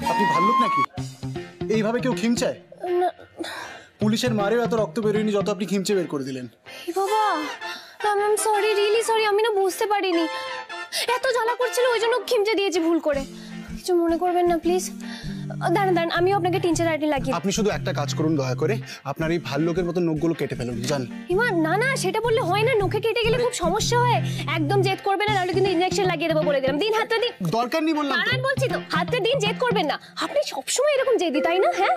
আপনি ভাল্লুক নাকি? এইভাবে কেউ খিমচায়? পুলিশের মারেও এত রক্ত বেরোয়নি যত আপনি খিমচে বের করে দিলেন। বাবা I am sorry, really sorry, আমি না বুঝতে পারিনি। এত জ্বালা করছিল ওই জন্য খিমচে দিয়েছি ভুল করে। কিছু মনে করবেন না প্লিজ। দাঁড়ান দাঁড়ান, আমি আপনাকে টিনচার আইডি লাগিয়ে। আপনি শুধু একটা কাজ করুন দয়া করে, আপনার এই ভাল্লুকের মতো নখগুলো কেটে ফেলুন। জান হিমা, না না সেটা বললে হয় না, নখে কেটে গেলে খুব সমস্যা হয়। একদম জেদ করবেন না, নাহলে কিন্তু ইনজেকশন লাগিয়ে দেবো বলে দিলাম। দিন হাতটা দিন। দরকার নেই বললাম। দাঁড়ান বলছি তো, হাতটা দিন, জেদ করবেন না। আপনি সবসময় এরকম জেদি তাই না? হ্যাঁ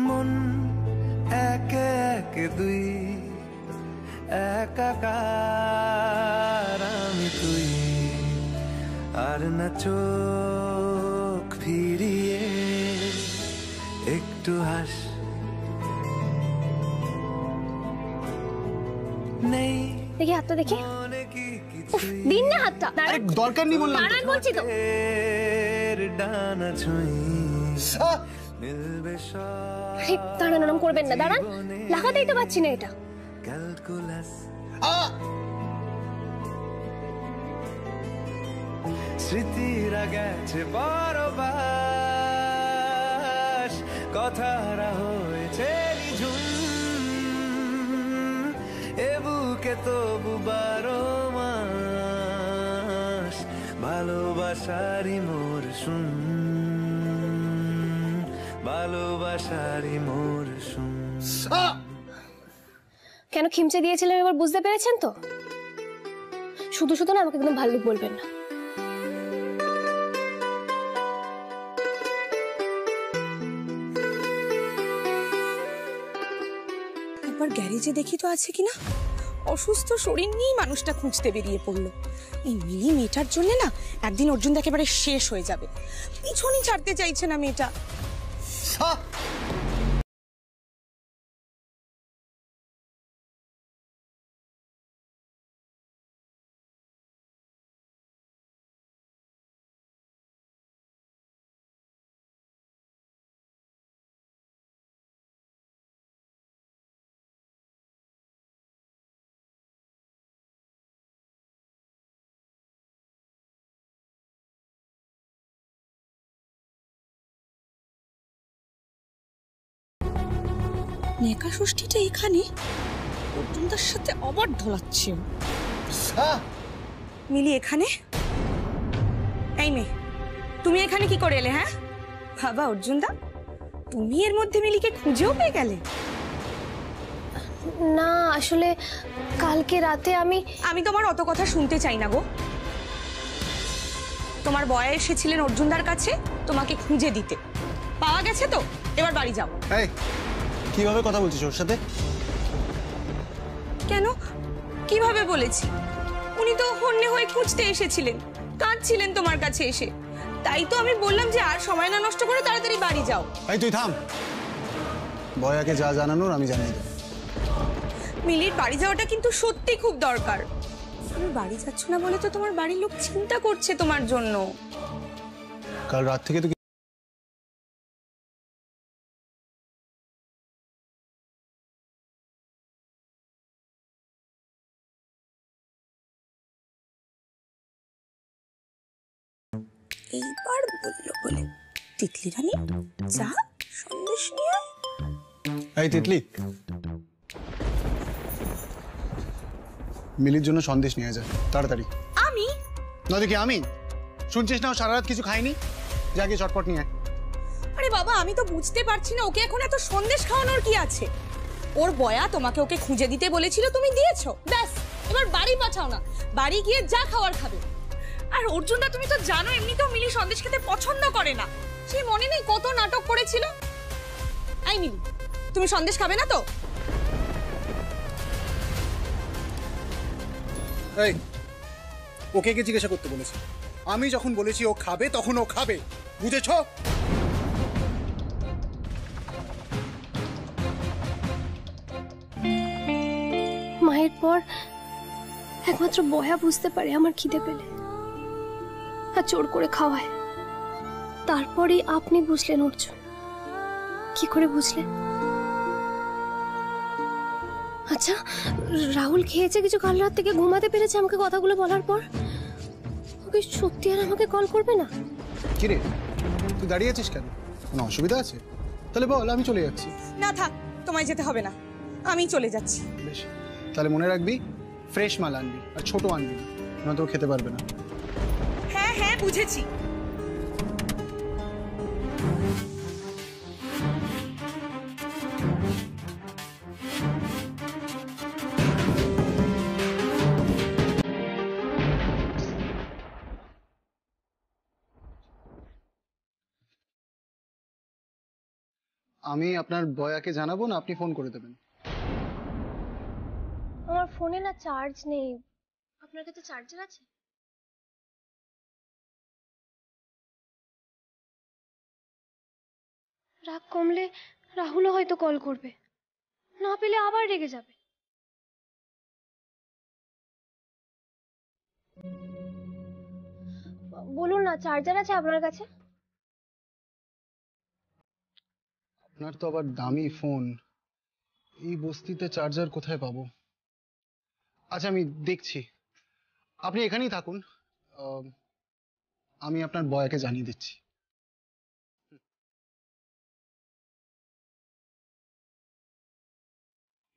মন একে একে দুই একাকার আমি তুই, আর না চোখ ফিরিয়ে একটু হাস নেই। দেখি হাতটা দেখি। দিন না হাতটা। দরকার নেই বললাম। দাঁড়ান বলছি তো। ডানা ছুঁই মিলবে সব। দাঁড়ান, নাম করবেন না, দাঁড়ান। লাগাতেই তো পাচ্ছি না এটা। ক্যালকুলাস স্মৃতিরা গেছে বরবাস, কথারা হয়েছে নিঝুম, এ বুকে তবু 12 মাস ভালোবাসারি মোর শুন, ভালোবাসারি মোর শুন। কেন খিমচে দিয়েছিলাম এবার বুঝতে পেরেছেন তো? শুধু শুধু না আমাকে একদম ভাল্লুক বলবেন না। একবার গ্যারেজে দেখি তো আছে কিনা। অসুস্থ শরীর নিয়েই মানুষটা খুঁজতে বেরিয়ে পড়লো। এই মিলি মেয়েটার জন্য না একদিন অর্জুন একেবারে শেষ হয়ে যাবে। পিছনই ছাড়তে চাইছে না মেয়েটা। নেকা ষষ্ঠীটা এখানে অর্জুনদার সাথে আবার ধলাচ্ছে। মিলি এখানে? এই মেয়ে, তুমি এখানে কি করে এলে? হ্যাঁ বাবা অর্জুনদা, তুমি এর মধ্যে মিলিকে খুঁজেও পেয়ে গেলে? না আসলে কালকে রাতে আমি তোমার অত কথা শুনতে চাই না গো। তোমার বয়া এসেছিলেন অর্জুনদার কাছে তোমাকে খুঁজে দিতে, পাওয়া গেছে তো, এবার বাড়ি যাও। কিভাবে কথা বলছিস ওর সাথে? কেন কিভাবে বলেছি? উনি তো হন্যে হয়ে খুঁজতে এসেছিলেন, কাঁদছিলেন তোমার কাছে এসে, তাই তো আমি বললাম যে আর সময় না নষ্ট করে তাড়াতাড়ি বাড়ি যাও। এই তুই থাম, বয়াকে যা জানানোর আমি জানিয়ে দেব। মিলির বাড়ি যাওয়াটা কিন্তু সত্যি খুব দরকার। তুমি বাড়ি যাচ্ছ না বলে তো তোমার বাড়ির লোক চিন্তা করছে তোমার জন্য। কাল রাত থেকে তো এইবার বললো বলে তিতলি রানী যা সন্দেশ নিয়ে। এই তিতলি, মিলির জন্য সন্দেশ নিয়ে যা তাড়াতাড়ি। আমি না দেখি আমি শুনছিস না, সারা রাত কিছু খাইনি, যা গিয়ে চটপট নিয়ে। আরে বাবা আমি তো বুঝতে পারছি না ওকে এখন এত সন্দেশ খাওয়ানোর কি আছে। ওর বয়া তোমাকে ওকে খুঁজে দিতে বলেছিল, তুমি দিয়েছো, ব্যাস এবার বাড়ি পাঠাও না, বাড়ি গিয়ে যা খাওয়ার খাবে। আর অর্জুনদা তুমি তো জানো এমনিতেও মিলি সন্দেশ খেতে পছন্দ করে না, সেই মনে নেই কত নাটক করেছিল। আই মিলি তুমি সন্দেশ খাবে না তো? এই ওকে কে জিজ্ঞাসা করতে বলেছি? আমি যখন বলেছি ও খাবে তখন ও খাবে, বুঝেছ? মায়ের পর একমাত্র বয়া বুঝতে পারে আমার খিদে পেলে। আর জোর করে খাওয়ায়। তারপরেই আপনি বুঝলেন অর্জুন। কি করে বুঝলেন? আচ্ছা, রাহুল খেয়েছে কিছু, কাল রাত থেকে ঘুমাতে পেরেছে আমাকে কথাগুলো বলার পর? ওকে সত্যি আর আমাকে কল করবে না? কিরে, তুই দাঁড়িয়ে আছিস কেন? কোনো অসুবিধা আছে? তাহলে বল, আমি চলে যাচ্ছি। না থাক, তোমায় যেতে হবে না, আমি চলে যাচ্ছি। বেশ, তাহলে মনে রাখবি ফ্রেশ মাল আনবি আর ছোট আনবি, নয়তো ও খেতে পারবে না। হ্যাঁ হ্যাঁ, বুঝেছি। আমি আপনার বয়াকে জানাবো না আপনি ফোন করে দেবেন? আমার ফোনে না চার্জ নেই। আপনার কাছে চার্জার আছে? রাগ কমলে রাহুলও হয়তো কল করবে, না পেলে আবার রেগে যাবে। বলুন না, চার্জার আছে আপনার কাছে? আপনার তো আবার দামি ফোন, এই বস্তিতে চার্জার কোথায় পাবো? আচ্ছা, আমি দেখছি, আপনি এখানেই থাকুন, আমি আপনার বয়াকে জানিয়ে দিচ্ছি।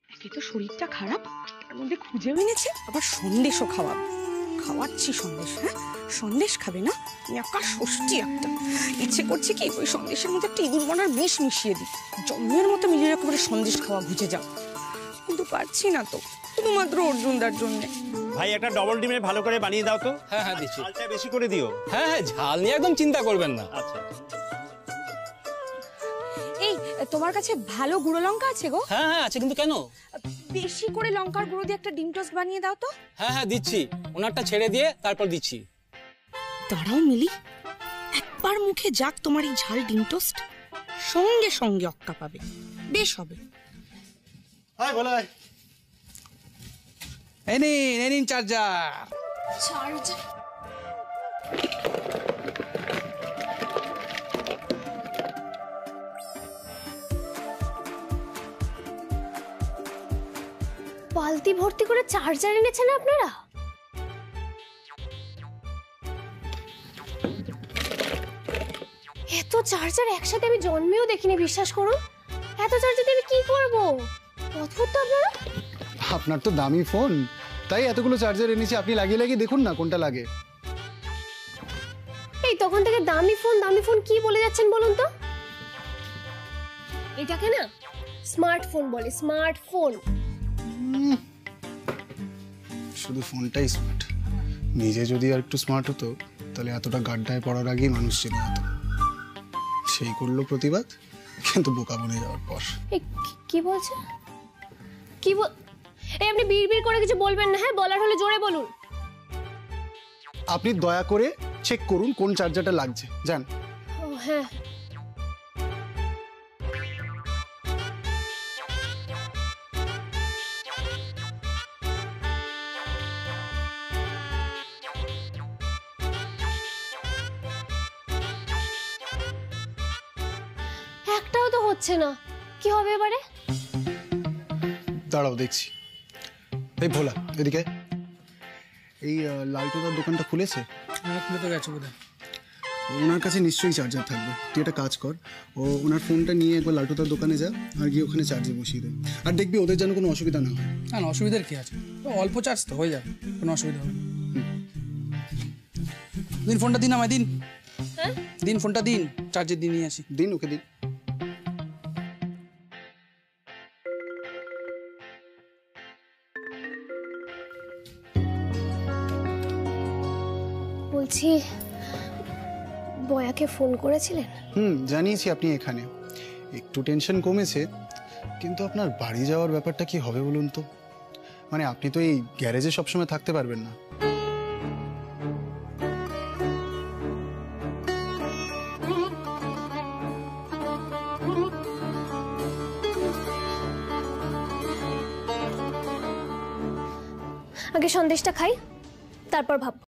একে তো শরীরটা খারাপ, তার মধ্যে খুঁজে এনেছে আবার সন্দেশও খাওয়াবে। খাওয়াচ্ছি সন্দেশ। হ্যাঁ, সন্দেশ খাবে না? একা ষষ্ঠী একটা। ইচ্ছে করছে কি ওই সন্দেশের মধ্যে একটা ইঁদুর মরার বিষ মিশিয়ে দিই, জন্মের মতো মিলিয়ে একেবারে সন্দেশ খাওয়া বুঝে যাও। কিন্তু পারছি না তো, শুধুমাত্র অর্জুনদার জন্য। ভাই একটা ডবল ডিমে ভালো করে বানিয়ে দাও তো। হ্যাঁ হ্যাঁ দিচ্ছি। ঝালটা বেশি করে দিও। হ্যাঁ হ্যাঁ, ঝাল নিয়ে একদম চিন্তা করবেন না। আচ্ছা। এই, তোমার কাছে ভালো গুঁড়ো লঙ্কা আছে গো? হ্যাঁ হ্যাঁ আছে, কিন্তু কেন? বেশি করে লঙ্কার গুঁড়ো দিয়ে একটা ডিম টোস্ট বানিয়ে দাও তো। হ্যাঁ হ্যাঁ দিচ্ছি, ওনারটা ছেড়ে দিয়ে তারপর দিচ্ছি। দাঁড়াও মিলি, একবার মুখে যাক তোমার এই ঝাল ডিম টোস্ট, সঙ্গে সঙ্গে অক্কা পাবে। বেশ হবে। হাই বলাই, এই নিন চার্জার। চার্জার? বালতি ভর্তি করে চার্জার এনেছেন আপনারা? এত চার্জার একসাথে আমি জন্মেও দেখিনি, বিশ্বাস করুন। এত চার্জার দিয়ে আমি কি করবো? অদ্ভুত তো আপনারা। আপনার তো দামি ফোন, তাই এতগুলো চার্জার এনেছি, আপনি লাগিয়ে লাগিয়ে দেখুন না কোনটা লাগে। এই তখন থেকে দামি ফোন কি বলে যাচ্ছেন বলুন তো? এটাকে না স্মার্টফোন বলে, স্মার্টফোন। শুধু ফোনটাই স্মার্ট, নিজে যদি আর একটু স্মার্ট হতো তাহলে এতটা গাড্ডায় পড়ার আগেই মানুষ চেনে যেত। সেই করলো প্রতিবাদ, কিন্তু বোকা বনে যাওয়ার পর। কি বলছে? এই আপনি বিড়বিড় করে কিছু বলবেন না, হ্যাঁ? বলার হলে জোরে বলুন। আপনি দয়া করে চেক করুন কোন চার্জারটা লাগছে, যান। ও হ্যাঁ, একটাও তো হচ্ছে না, কি হবে এবারে? দাঁড়াও দেখছি। এই ভোলা, এদিকে। এই লালটুদার দোকানটা খুলেছে? হ্যাঁ খুলে তো গেছে বোধহয়। ওনার কাছে নিশ্চয়ই চার্জার থাকবে। তুই একটা কাজ কর, ওনার ফোনটা নিয়ে একবার লালটুদার দোকানে যা, আর গিয়ে ওখানে চার্জে বসিয়ে দে। আর দেখবি ওদের যেন কোনো অসুবিধা না হয়। না অসুবিধার কি আছে, অল্প চার্জ তো হয়ে যাবে, কোনো অসুবিধা হবে না। দিন ফোনটা দিন আমায়, দিন। হ্যাঁ দিন ফোনটা দিন, চার্জের দিয়ে নিয়ে আসি। দিন, ওকে দিন। বলছি, বয়াকে ফোন করেছিলেন? জানিয়েছি আপনি এখানে। একটু টেনশন কমেছে, কিন্তু আপনার বাড়ি যাওয়ার ব্যাপারটা কি হবে বলুন তো? মানে আপনি তো এই গ্যারেজে সবসময় থাকতে পারবেন না। আগে সন্দেশটা খাই, তারপর ভাববো।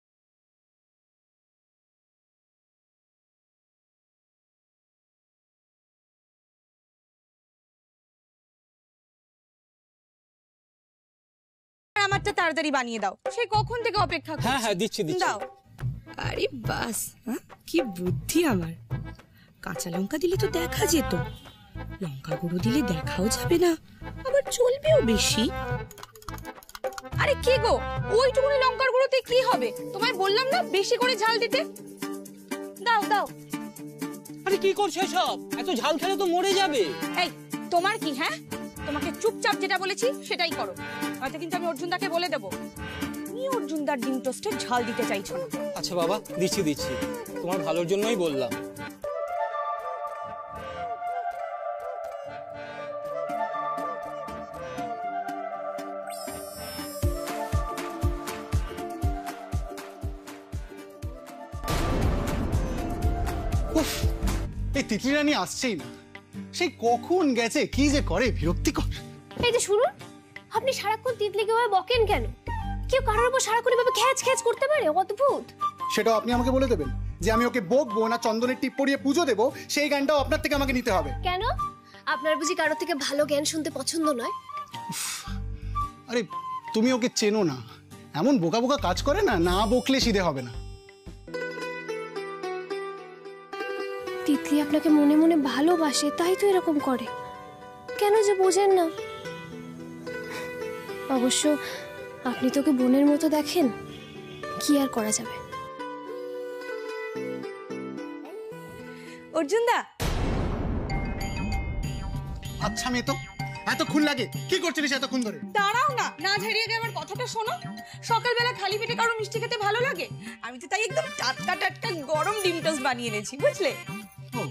তাড়াতাড়ি বানিয়ে দাও, সেই কখন থেকে অপেক্ষা করছি। হ্যাঁ দিচ্ছি দিচ্ছি। দাও। আরে বাস, হ্যাঁ কি বুদ্ধি আমার। কাঁচা লঙ্কা দিলে তো দেখা যেত, লঙ্কা গুঁড়ো দিলে দেখাও যাবে না, আবার চলবেও বেশি। আরে কে গো, ওইটুকুনি লঙ্কার গুঁড়োতে কি হবে? তোমায় বললাম না বেশি করে ঝাল দিতে। দাও দাও। আরে কি করছো সব? এত ঝাল খেলে তো মরে যাবে। এই তোমার কি? হ্যাঁ, তোমাকে চুপচাপ যেটা বলেছি সেটাই করো, হয়তো কিন্তু আমি অর্জুনদাকে বলে দেবো তুমি অর্জুনদার ডিম টোস্টে ঝাল দিতে চাইছো না। আচ্ছা বাবা, দিচ্ছি দিচ্ছি, তোমার ভালোর জন্যই বললাম। উফ, এই তিতলি রানী আসছেই না, সেই কখন গেছে, কি যে করে, বিরক্তিকর। এই যে শুনুন, আপনি সারাক্ষণ তিতলিকে ভাবে বকেন কেন? কেউ কারোর উপর সারাক্ষণ ভাবে খ্যাচ খ্যাচ করতে পারে? অদ্ভুত। সেটাও আপনি আমাকে বলে দেবেন যে আমি ওকে বকবো না চন্দনের টিপ পরিয়ে পুজো দেবো, সেই জ্ঞানটাও আপনার থেকে আমাকে নিতে হবে? কেন? আপনার বুঝি কারোর থেকে ভালো জ্ঞান শুনতে পছন্দ নয়? আরে তুমি ওকে চেনো না, এমন বোকা বোকা কাজ করে না, না বকলে সিধে হবে না। তিতলি আপনাকে মনে মনে ভালোবাসে, তাই তো এরকম করে। কেন যে বোঝেন না? অবশ্য আপনি তো ওকে বোনের মতো দেখেন, কি আর করা যাবে। অর্জুনদা, আচ্ছা মেয়ে তো এতক্ষণ লাগে, কি করছিলিস এতক্ষণ ধরে? দাঁড়াও না, না ঝাড়িয়ে গিয়ে আমার কথাটা শোনো। সকালবেলা খালি পেটে কারো মিষ্টি খেতে ভালো লাগে? আমি তো তাই একদম টাটকা টাটকা গরম ডিম টোস্ট বানিয়ে এনেছি, বুঝলে? ও,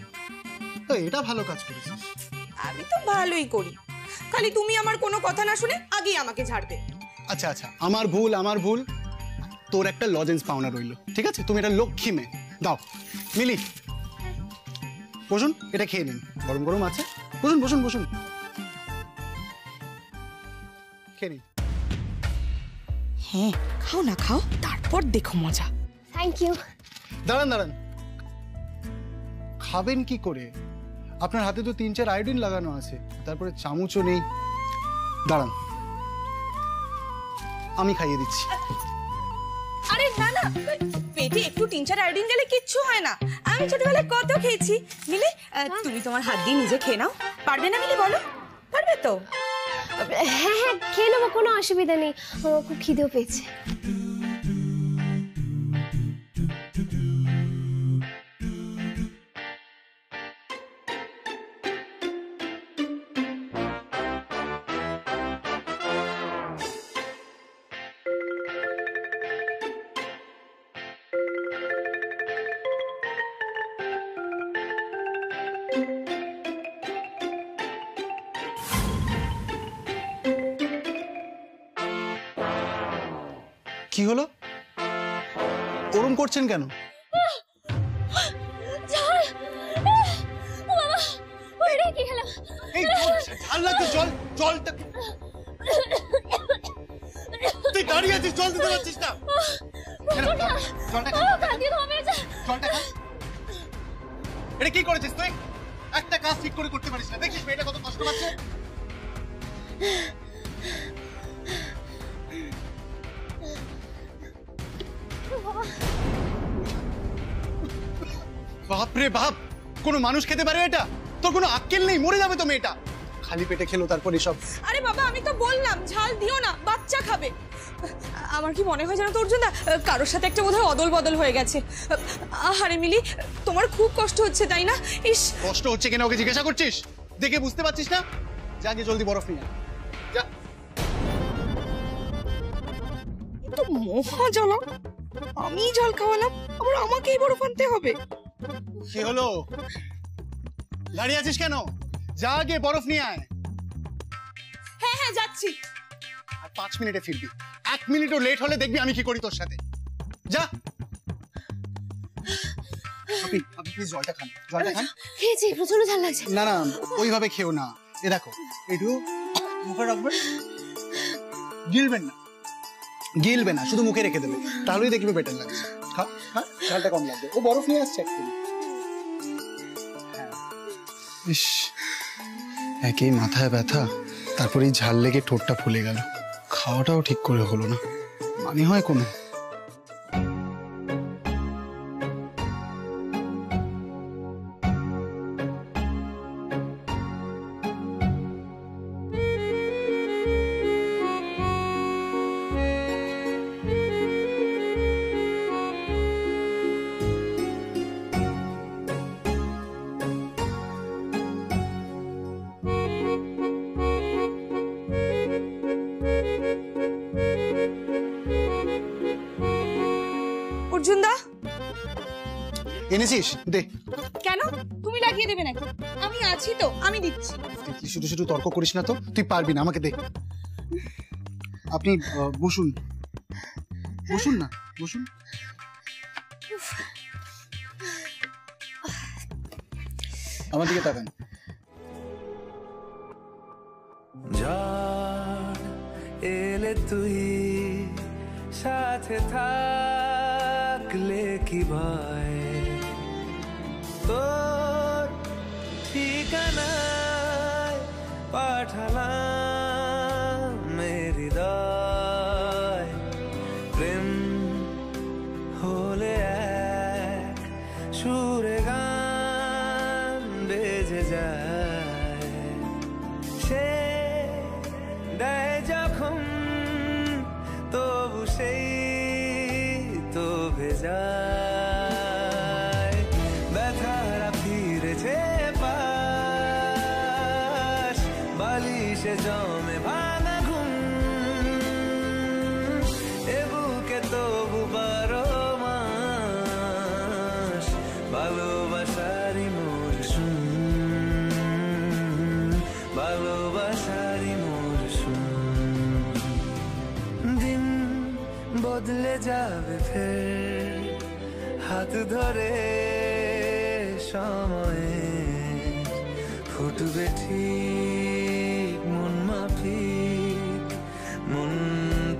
তো এটা ভালো কাজ করেছিস। আমি তো ভালোই করি, খালি তুমি আমার কোনো কথা না শুনে আগেই আমাকে ঝাড়বে। আচ্ছা আচ্ছা, আমার ভুল আমার ভুল। তোর একটা লজেন্স পাওনা রইলো, ঠিক আছে? তুমি এটা লক্ষ্মী মেয়ে, দাও। মিলি বসুন, এটা খেয়ে নিন, গরম গরম আছে। বসুন বসুন বসুন, খেয়ে নিন। হ্যাঁ খাও না, খাও, তারপর দেখো মজা। Thank you. দাঁড়ান দাঁড়ান, খাবেন কি করে? আপনার হাতে তো 3-4 আয়োডিন লাগানো আছে, তারপরে চামচও নেই। দাঁড়ান, আমি খাইয়ে দিচ্ছি। আরে না না, পেটে একটু 3-4 আয়োডিন গেলে কিচ্ছু হয় না। আমি ছোটবেলায় কত খেয়েছি। মিলি, তুমি তোমার হাত দিয়ে নিজে খেয়ে নাও, পারবে না মিলি? বলো, পারবে তো? হ্যাঁ হ্যাঁ, খেয়ে নেবো, কোনো অসুবিধা নেই। আমার খুব খিদেও পেয়েছে। কি হলো? ওরম করছেন কেন? এই ঝাল লাগছে, জলটা তুই দাঁড়িয়ে আছিস, জল দিতে পারছিস না? জলটা খা। এটা কি করেছিস তুই? একটা কাজ ঠিক করে করতে পারিস না, দেখিস মেয়েটা কত কষ্ট পাচ্ছে। বাপরে বাপ, কোনো মানুষ খেতে পারে এটা? তোর কোনো আক্কেল নেই, মরে যাবে তো মেয়েটা। খালি পেটে খেলো, তারপর এসব। আরে বাবা, আমি তো বললাম ঝাল দিও না, বাচ্চা খাবে। আমার কি মনে হয় জানো তো অর্জুনদা, কারোর সাথে একটা বোধহয় অদল বদল হয়ে গেছে। আরে মিলি, তোমার খুব কষ্ট হচ্ছে তাই না? ইস, কষ্ট হচ্ছে কেন ওকে জিজ্ঞাসা করছিস? দেখে বুঝতে পারছিস না? যা গিয়ে জলদি বরফ নিয়ে আয়, যা। তো মহা জ্বালা, আমি জল খাওয়ালাম, আবার আমাকেই বরফ আনতে হবে। কি হলো? দাঁড়িয়ে আছিস কেন? যা গিয়ে বরফ নিয়ে আয়। হ্যাঁ হ্যাঁ যাচ্ছি। আর 5 মিনিটে ফিরবি, 1 মিনিটও লেট হলে দেখবি আমি কি করি তোর সাথে। যা। আপনি প্লিজ জলটা খান, জলটা খান। খেয়েছি, প্রচন্ড ঝাল লাগছে। না না, ওইভাবে খেও না। এ দেখো, একটু মুখে রাখবেন, গিলবেন না, গিলবে না, শুধু মুখে রেখে দেবে, তাহলেই দেখবে বেটার লাগছে। খা, হ্যাঁ, ঝালটা কম লাগবে। ও বরফ নিয়ে আসছে একটু। ইস, একই মাথায় ব্যথা, তারপরে ঝাল লেগে ঠোঁটটা ফুলে গেল। খাওয়াটাও ঠিক করে হলো না, মানে হয় কোনো। অর্জুন দা, এনেছিস? দে। কেন? তুমি লাগিয়ে দেবে নাকি? আমি আছি তো, আমি দিচ্ছি। তুই শুধু শুধু তর্ক করিস না তো, তুই পারবি না, আমাকে দে। আপনি বসুন, বসুন না, বসুন। আমার দিকে তাকান। ঝড় এলে তুই সাথে থাকলে কি ভয়, তোর ঠিকানায় পাঠালাম হৃদয়, প্রেম হলে এক সুরে গান বেজে যায়, সে দেয় যখন তবু সেই তো ভেজায়, ব্যথারা ফিরেছে পাশ, বালিশে জমে ভাঙা ঘুম, এ বুকে তবু 12 মাস ভালোবাসারই মরশুম, ভালোবাসারই মরশুম। দিন বদলে যাবে ফের হাত ধরে সময়ে, ফুটবে ঠিক মন মাফিক মন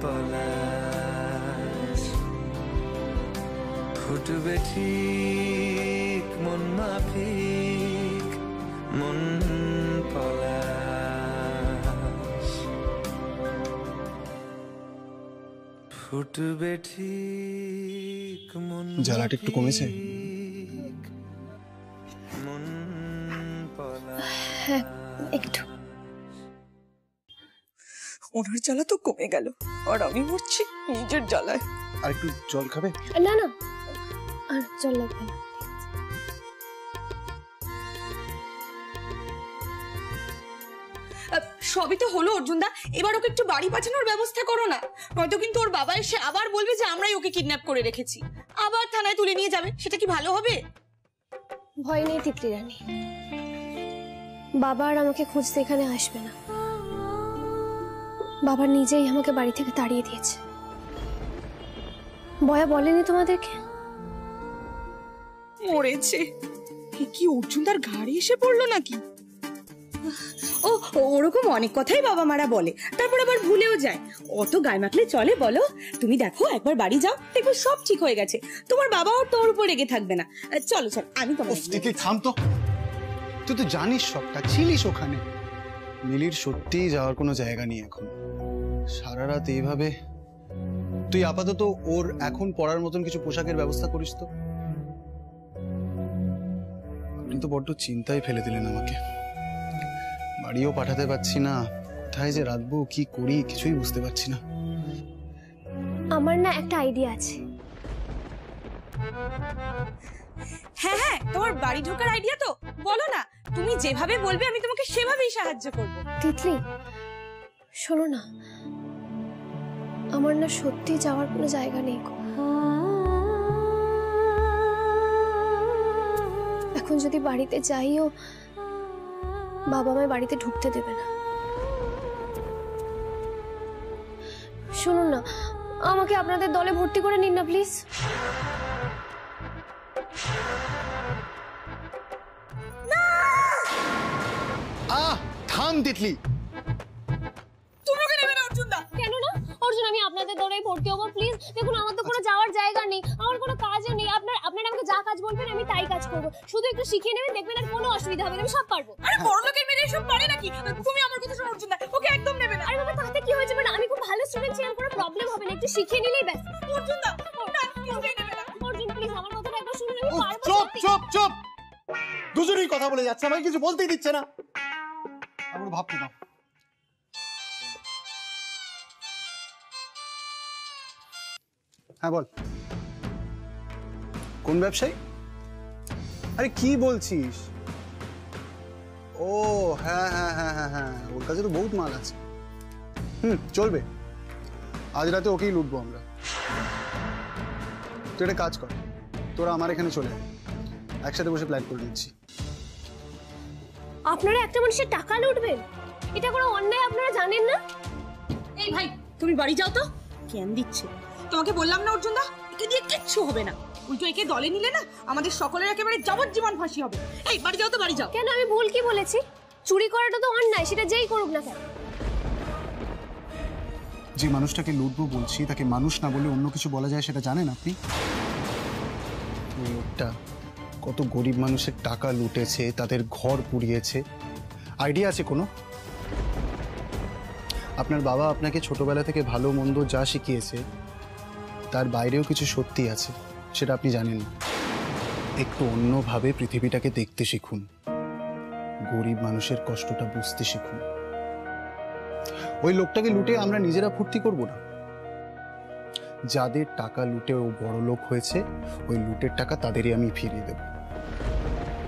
পলাশ, ফুটবে ঠিক মন মাফিক মন পলাশ, ফুটবে ঠিক মন। জ্বালাটা একটু কমেছে? মন পলাশ। হ্যাঁ, একটু। ওনার জ্বালা তো কমে গেল, আর আমি মরছি নিজের জ্বালায়। আর একটু জল খাবে? না না, আর জল লাগবে না। সবই তো হলো অর্জুন দা, এবার ওকে একটু বাড়ি পাঠানোর ব্যবস্থা করো না, নয়তো কিন্তু ওর বাবা এসে আবার বলবে যে আমরাই ওকে কিডন্যাপ করে রেখেছি, আবার থানায় তুলে নিয়ে যাবে। সেটা কি ভালো হবে? ভয় নেই তিতলি রানী, বাবা আর আমাকে খুঁজতে এখানে আসবে না। বাবা নিজেই আমাকে বাড়ি থেকে তাড়িয়ে দিয়েছে। বয়া বলেনি তোমাদেরকে? মরেছে? কি অর্জুনদার ঘাড়ে এসে পড়লো নাকি? ও ওরকম অনেক কথাই বাবা মারা বলে, তারপর আবার ভুলেও যায়। অত গায়ে মাখলে চলে বলো? তুমি দেখো, একবার বাড়ি যাও, দেখবে সব ঠিক হয়ে গেছে। তোমার বাবাও তোর উপর রেগে থাকবে না। চলো চলো, আমি তোমার। তুই থাম তো, তুই তো জানিস সবটা, ছিলিস ওখানে। মিলির সত্যি যাওয়ার কোনো জায়গা নেই এখন। সারা রাত এইভাবে, তুই আপাতত ওর এখন পড়ার মতন কিছু পোশাকের ব্যবস্থা করিস তো। আপনি তো বড্ড চিন্তায় ফেলে দিলেন আমাকে, বাড়িও পাঠাতে পারছি না, কোথায় যে রাখবো, কি করি কিছুই বুঝতে পারছি না। আমার না একটা আইডিয়া আছে। হ্যাঁ হ্যাঁ, তোমার বাড়ি ঢোকার আইডিয়া তো বলো না, তুমি যেভাবে বলবে আমি তোমাকে সেভাবেই সাহায্য করব। তিতলি শোনো না, আমার না সত্যি যাওয়ার কোনো জায়গা নেই। এখন যদি বাড়িতে যাইও, বাবা আমায় বাড়িতে ঢুকতে দেবে না। শুনুন না, আমাকে আপনাদের দলে ভর্তি করে নিন না প্লিজ। থাম তিতলি। তুমি ওকে নেবে না অর্জুন দা? কেন না অর্জুন, আমি আপনাদের দলে ভর্তি হবো প্লিজ। দেখুন, আমার তো কোনো যাওয়ার জায়গা নেই, আমার কোনো কাজও নেই। আপনারা আমাকে যা কাজ বলবেন আমি তাই কাজ করব। শুধু একটু শিখিয়ে নেবেন, দেখবেন আর কোনো অসুবিধা হবে না, আমি সব পারবো। আরে বড় লোকের মেয়ে এসব পারে নাকি? তুমি আমার কথা শোনো অর্জুন দা, ওকে একদম নেবে না। আরে বাবা, তাতে কি হয়েছে? মানে আমি খুব ভালো প্রবলেম হবে না, একটু শিখিয়ে নিলেই ব্যাস। অর্জুন দা না কিছুই নেবে না। অর্জুন প্লিজ আমার কথাটা একবার শুনুন, আমি উফ, পারবো। চুপ চুপ চুপ, দুজনেই কথা বলে যাচ্ছে, আমাকে কিছু বলতেই দিচ্ছে না। আমার ভাবতে দাও। হ্যাঁ বল, কোন ব্যবসায়ী? আরে কি বলছিস? ও হ্যাঁ হ্যাঁ হ্যাঁ হ্যাঁ হ্যাঁ, ওর কাছে তো বহুত মাল আছে। চলবে, আজ রাতে ওকেই লুটবো আমরা। তুই একটা কাজ কর, তোরা আমার এখানে চলে আয়, একসাথে বসে প্ল্যান করে নিচ্ছি। আপনারা একটা মানুষের টাকা লুটবেন? এটা কোনো অন্যায় আপনারা জানেন না? এই ভাই তুমি বাড়ি যাও তো। কেন দিচ্ছে? তোমাকে বললাম না অর্জুন দা, একে দিয়ে কিচ্ছু হবে না। উল্টো একে দলে নিলে না আমাদের সকলের একেবারে যাবজ্জীবন ফাঁসি হবে। এই বাড়ি যাও তো, বাড়ি যাও। কেন, আমি ভুল কি বলেছি? চুরি করাটা তো অন্যায়, সেটা যেই করুক না কেন। যে মানুষটাকে লুটবো বলছি তাকে মানুষ না বলে অন্য কিছু বলা যায় সেটা জানেন আপনি? ওই লোকটা কত গরিব মানুষের টাকা লুটেছে, তাদের ঘর পুড়িয়েছে, আইডিয়া আছে কোনো? আপনার বাবা আপনাকে ছোটবেলা থেকে ভালো মন্দ যা শিখিয়েছে তার বাইরেও কিছু সত্যি আছে, সেটা আপনি জানেন না। একটু অন্যভাবে পৃথিবীটাকে দেখতে শিখুন, গরিব মানুষের কষ্টটা বুঝতে শিখুন। ওই লোকটাকে লুটে আমরা নিজেরা ফুর্তি করব না। যাদের টাকা লুটে ও বড় লোক হয়েছে, ওই লুটের টাকা তাদেরই আমি ফিরিয়ে দেব।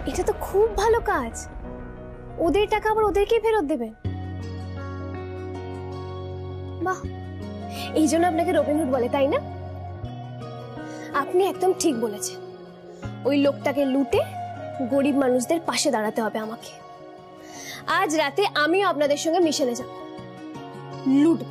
এটা তো খুব ভালো কাজ, ওদের টাকা আবার ওদেরকেই ফেরত দেবেন। বাহ, এই জন্য আপনাকে রবিনহুড বলে, তাই না? আপনি একদম ঠিক বলেছেন, ওই লোকটাকে লুটে গরিব মানুষদের পাশে দাঁড়াতে হবে আমাকে। আজ রাতে আমিও আপনাদের সঙ্গে মিশেলে যাব, লুটব।